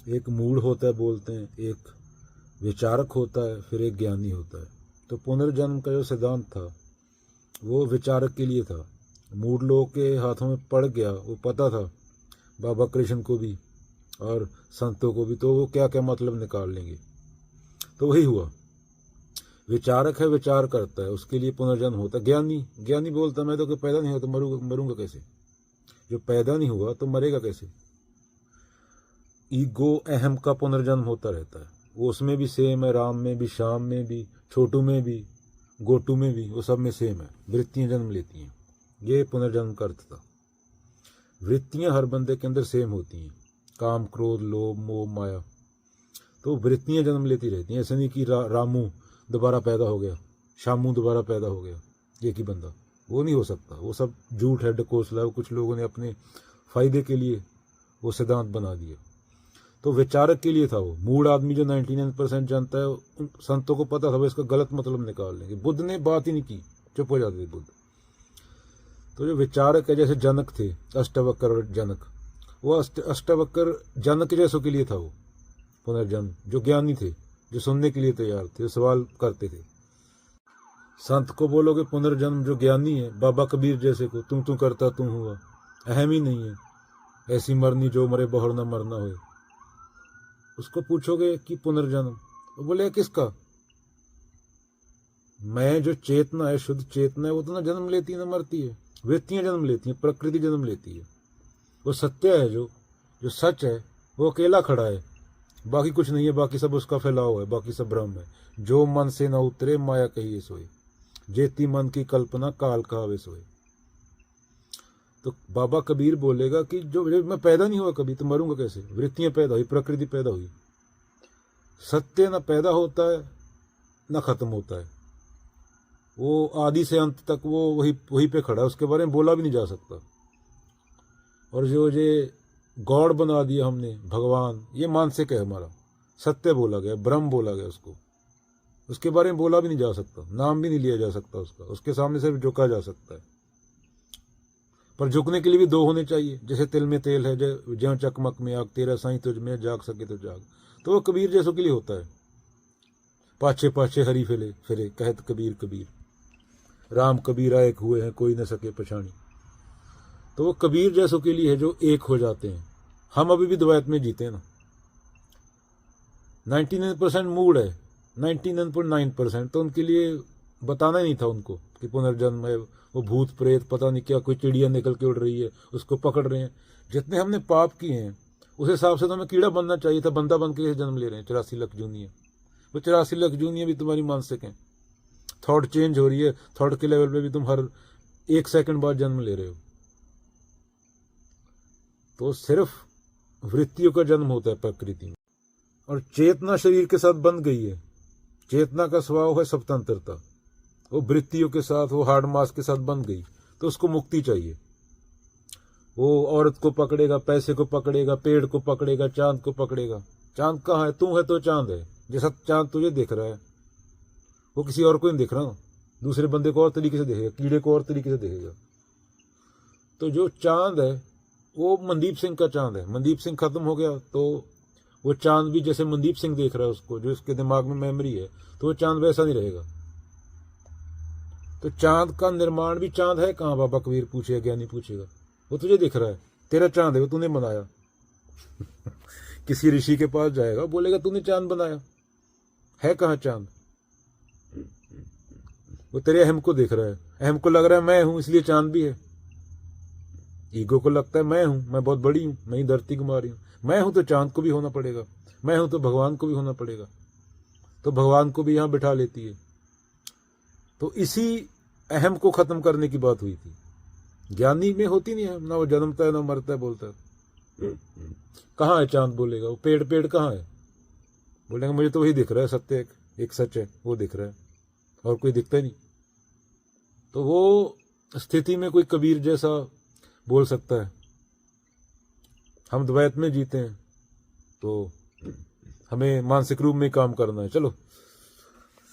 एक मूढ़ होता है बोलते हैं, एक विचारक होता है, फिर एक ज्ञानी होता है। तो पुनर्जन्म का जो सिद्धांत था वो विचारक के लिए था। मूढ़ लोगों के हाथों में पड़ गया, वो पता था बाबा कृष्ण को भी और संतों को भी, तो वो क्या क्या मतलब निकाल लेंगे। तो वही हुआ, विचारक है, विचार करता है, उसके लिए पुनर्जन्म होता है। ज्ञानी ज्ञानी बोलता मैं तो पैदा नहीं हुआ तो मरूंगा कैसे, जो पैदा नहीं हुआ तो मरेगा कैसे। ईगो अहम का पुनर्जन्म होता रहता है, वो उसमें भी सेम है, राम में भी, श्याम में भी, छोटू में भी, गोटू में भी, वो सब में सेम है, वृत्तियां जन्म लेती हैं। ये पुनर्जन्म का अर्थ था। वृत्तियां हर बंदे के अंदर सेम होती हैं, काम, क्रोध, लोभ, मोह, माया। तो वृत्तियां जन्म लेती रहती हैं। ऐसा नहीं कि रामू दोबारा पैदा हो गया, श्यामू दोबारा पैदा हो गया, एक ही बंदा, वो नहीं हो सकता। वो सब झूठ है, डकोसला है, कुछ लोगों ने अपने फायदे के लिए वो सिद्धांत बना दिया। तो विचारक के लिए था वो। मूढ़ आदमी जो 99% जानता है, उन संतों को पता था वो इसका गलत मतलब निकाल लेंगे। बुद्ध ने बात ही नहीं की, चुप हो जाते थे बुद्ध। तो जो विचारक है, जैसे जनक थे, अष्टावक्र जनक, वो अष्टावक्र जनक जैसों के लिए था वो पुनर्जन्म। जो ज्ञानी थे, जो सुनने के लिए तैयार थे, सवाल करते थे। संत को बोलोगे पुनर्जन्म, जो ज्ञानी है, बाबा कबीर जैसे को, तू करता तू हुआ, अहम ही नहीं है, ऐसी मरनी जो मरे बहुर न मरना हो। उसको पूछोगे कि पुनर्जन्म, वो बोले किसका। मैं जो चेतना है, शुद्ध चेतना है, वो तो ना जन्म लेती है ना मरती है। वृत्तियां जन्म लेती हैं, प्रकृति जन्म लेती है। वो सत्य है, जो सच है, वो अकेला खड़ा है, बाकी कुछ नहीं है, बाकी सब उसका फैलाव है, बाकी सब भ्रम है। जो मन से न उतरे माया कहिए सोए, जेती मन की कल्पना काल कहावे सोए। तो बाबा कबीर बोलेगा कि जो मैं पैदा नहीं हुआ कभी तो मरूंगा कैसे। वृत्तियां पैदा हुई, प्रकृति पैदा हुई, सत्य न पैदा होता है न खत्म होता है। वो आदि से अंत तक वो वही पे खड़ा है, उसके बारे में बोला भी नहीं जा सकता। और जो ये गॉड बना दिया हमने, भगवान, ये मानसिक है हमारा, सत्य बोला गया, ब्रह्म बोला गया उसको, उसके बारे में बोला भी नहीं जा सकता, नाम भी नहीं लिया जा सकता उसका, उसके सामने सिर्फ झुका जा सकता है। पर झुकने के लिए भी दो होने चाहिए, जैसे तिल में तेल है, ज्यों चकमक में आग, तेरा साईं तुझ में जाग सके तो जाग। तो वो कबीर जैसों के लिए होता है। पाछे पाछे हरी फिरे फिरे कहत कबीर कबीर, राम कबीरा एक हुए हैं कोई न सके पछाणी। तो वो कबीर जैसों के लिए है जो एक हो जाते हैं। हम अभी भी द्वैत में जीते हैं ना। 99% मूड है, 99.9%, तो उनके लिए बताना ही नहीं था उनको कि पुनर्जन्म है, वो भूत प्रेत पता नहीं क्या, कोई चिड़िया निकल के उड़ रही है, उसको पकड़ रहे हैं। जितने हमने पाप किए हैं उस हिसाब से तो हमें कीड़ा बनना चाहिए था, बंदा बन के जन्म ले रहे हैं। 84 लाख जूनियर, वो 84 लाख जूनियर भी तुम्हारी मानसिक हैं। थॉट चेंज हो रही है, थॉट के लेवल पे भी तुम हर 1 सेकंड बाद जन्म ले रहे हो। तो सिर्फ वृत्तियों का जन्म होता है प्रकृति में, और चेतना शरीर के साथ बंध गई है। चेतना का स्वभाव है स्वतंत्रता, वो वृत्तियों के साथ, वो हार्ड मास के साथ बंध गई, तो उसको मुक्ति चाहिए। वो औरत को पकड़ेगा, पैसे को पकड़ेगा, पेड़ को पकड़ेगा, चांद को पकड़ेगा। चांद कहाँ है? तू है तो चांद है। जैसा चांद तुझे दिख रहा है वो किसी और को नहीं दिख रहा, दूसरे बंदे को और तरीके से देखेगा, कीड़े को और तरीके से देखेगा। तो जो चांद है वो मनदीप सिंह का चांद है। मनदीप सिंह खत्म हो गया तो वो चांद भी जैसे मनदीप सिंह देख रहा है उसको, जो उसके दिमाग में मेमोरी है, तो वो चांद वैसा नहीं रहेगा। तो चांद का निर्माण भी, चांद है कहाँ बाबा कबीर पूछेगा, ज्ञानी पूछेगा, वो तुझे दिख रहा है, तेरा चांद है, वो तूने बनाया। किसी ऋषि के पास जाएगा, बोलेगा तूने चांद बनाया, है कहाँ चांद? वो तेरे अहम को देख रहा है, अहम को लग रहा है मैं हूं इसलिए चांद भी है। ईगो को लगता है मैं हूं, मैं बहुत बड़ी हूं, मैं ही धरती घुमा रही हूं। मैं हूं तो चांद को भी होना पड़ेगा, मैं हूं तो भगवान को भी होना पड़ेगा, तो भगवान को भी यहां बिठा लेती है। तो इसी अहम को खत्म करने की बात हुई थी। ज्ञानी में होती नहीं है, ना वो जन्मता है ना मरता है, बोलता है कहाँ है चांद, बोलेगा वो पेड़ कहाँ है, बोलेगा मुझे तो वही दिख रहा है, सत्य एक सच है, वो दिख रहा है, और कोई दिखता नहीं। तो वो स्थिति में कोई कबीर जैसा बोल सकता है। हम द्वैत में जीते हैं तो हमें मानसिक रूप में काम करना है। चलो